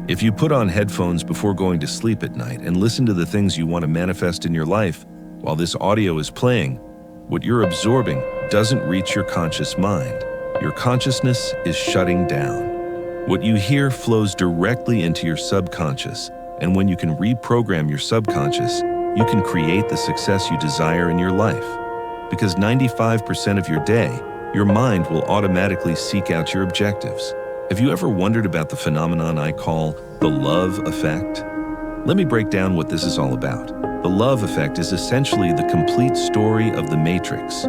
If you put on headphones before going to sleep at night and listen to the things you want to manifest in your life while this audio is playing, what you're absorbing doesn't reach your conscious mind. Your consciousness is shutting down. What you hear flows directly into your subconscious, and when you can reprogram your subconscious, you can create the success you desire in your life. Because 95% of your day, your mind will automatically seek out your objectives. Have you ever wondered about the phenomenon I call the love effect? Let me break down what this is all about. The love effect is essentially the complete story of the Matrix.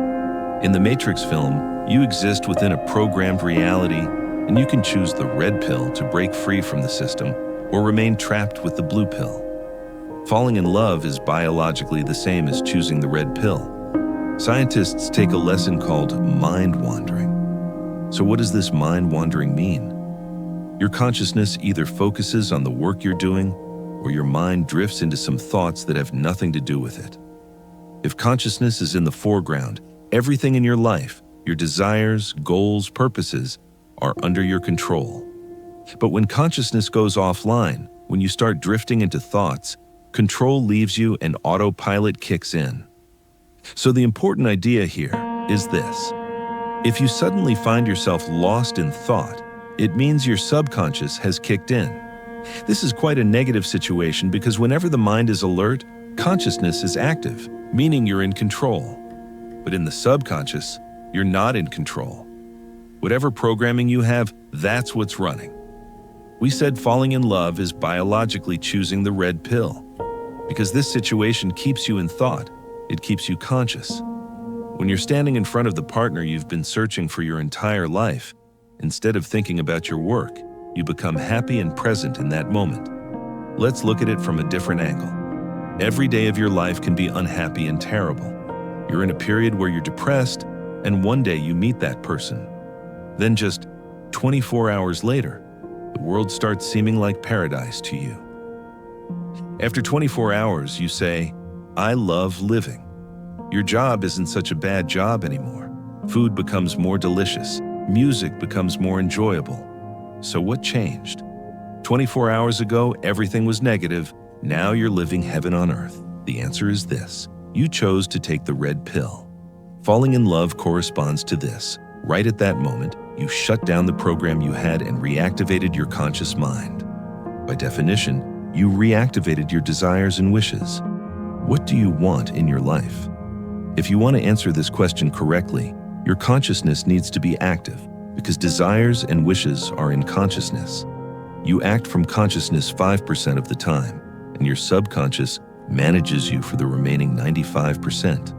In the Matrix film, you exist within a programmed reality, and you can choose the red pill to break free from the system or remain trapped with the blue pill. Falling in love is biologically the same as choosing the red pill. Scientists take a lesson called mind wandering. So what does this mind wandering mean? Your consciousness either focuses on the work you're doing, or your mind drifts into some thoughts that have nothing to do with it. If consciousness is in the foreground, everything in your life, your desires, goals, purposes, are under your control. But when consciousness goes offline, when you start drifting into thoughts, control leaves you and autopilot kicks in. So the important idea here is this. If you suddenly find yourself lost in thought, it means your subconscious has kicked in. This is quite a negative situation because whenever the mind is alert, consciousness is active, meaning you're in control. But in the subconscious, you're not in control. Whatever programming you have, that's what's running. We said falling in love is biologically choosing the red pill. Because this situation keeps you in thought, it keeps you conscious. When you're standing in front of the partner you've been searching for your entire life, instead of thinking about your work, you become happy and present in that moment. Let's look at it from a different angle. Every day of your life can be unhappy and terrible. You're in a period where you're depressed, and one day you meet that person. Then just 24 hours later, the world starts seeming like paradise to you. After 24 hours, you say, "I love living." Your job isn't such a bad job anymore. Food becomes more delicious. Music becomes more enjoyable. So what changed? 24 hours ago, everything was negative. Now you're living heaven on earth. The answer is this. You chose to take the red pill. Falling in love corresponds to this. Right at that moment, you shut down the program you had and reactivated your conscious mind. By definition, you reactivated your desires and wishes. What do you want in your life? If you want to answer this question correctly, your consciousness needs to be active because desires and wishes are in consciousness. You act from consciousness 5% of the time, and your subconscious manages you for the remaining 95%.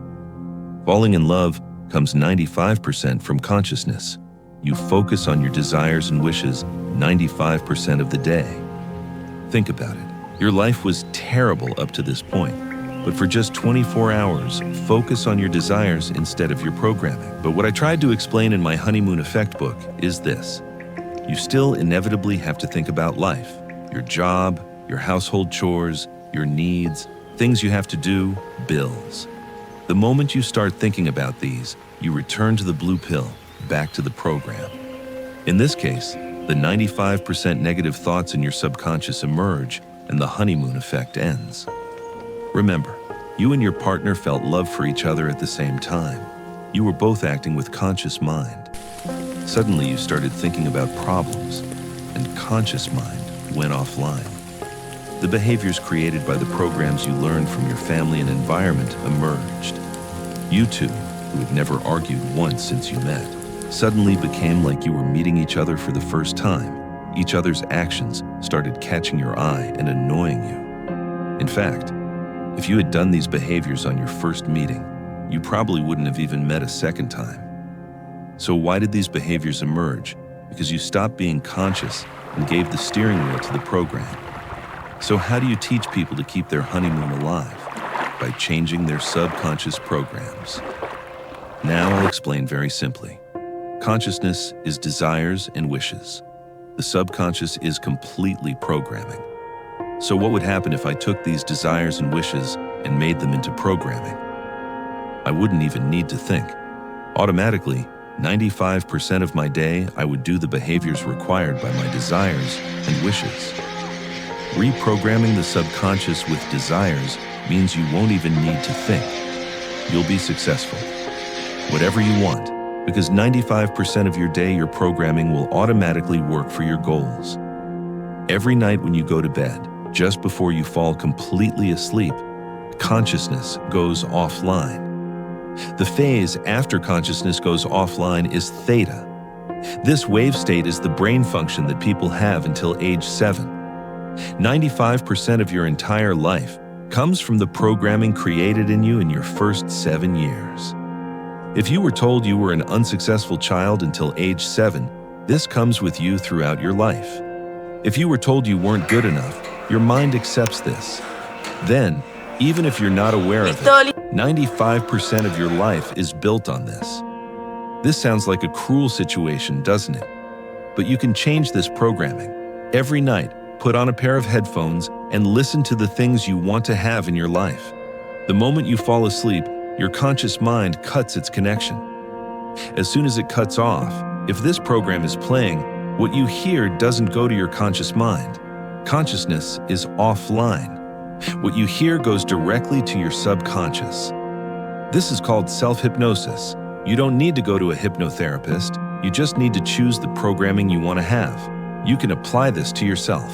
Falling in love comes 95% from consciousness. You focus on your desires and wishes 95% of the day. Think about it. Your life was terrible up to this point. But for just 24 hours, focus on your desires instead of your programming. But what I tried to explain in my Honeymoon Effect book is this. You still inevitably have to think about life, your job, your household chores, your needs, things you have to do, bills. The moment you start thinking about these, you return to the blue pill, back to the program. In this case, the 95% negative thoughts in your subconscious emerge and the honeymoon effect ends. Remember, you and your partner felt love for each other at the same time. You were both acting with conscious mind. Suddenly you started thinking about problems, and conscious mind went offline. The behaviors created by the programs you learned from your family and environment emerged. You two, who had never argued once since you met, suddenly became like you were meeting each other for the first time. Each other's actions started catching your eye and annoying you. In fact, if you had done these behaviors on your first meeting, you probably wouldn't have even met a second time. So why did these behaviors emerge? Because you stopped being conscious and gave the steering wheel to the program. So how do you teach people to keep their honeymoon alive? By changing their subconscious programs. Now I'll explain very simply. Consciousness is desires and wishes. The subconscious is completely programming. So what would happen if I took these desires and wishes and made them into programming? I wouldn't even need to think. Automatically, 95% of my day, I would do the behaviors required by my desires and wishes. Reprogramming the subconscious with desires means you won't even need to think. You'll be successful. Whatever you want, because 95% of your day your programming will automatically work for your goals. Every night when you go to bed, just before you fall completely asleep, consciousness goes offline. The phase after consciousness goes offline is theta. This wave state is the brain function that people have until age 7. 95% of your entire life comes from the programming created in you in your first 7 years. If you were told you were an unsuccessful child until age 7, this comes with you throughout your life. If you were told you weren't good enough, your mind accepts this. Then, even if you're not aware of it, 95% of your life is built on this. This sounds like a cruel situation, doesn't it? But you can change this programming. Every night, put on a pair of headphones and listen to the things you want to have in your life. The moment you fall asleep, your conscious mind cuts its connection. As soon as it cuts off, if this program is playing, what you hear doesn't go to your conscious mind. Consciousness is offline. What you hear goes directly to your subconscious. This is called self-hypnosis. You don't need to go to a hypnotherapist. You just need to choose the programming you want to have. You can apply this to yourself.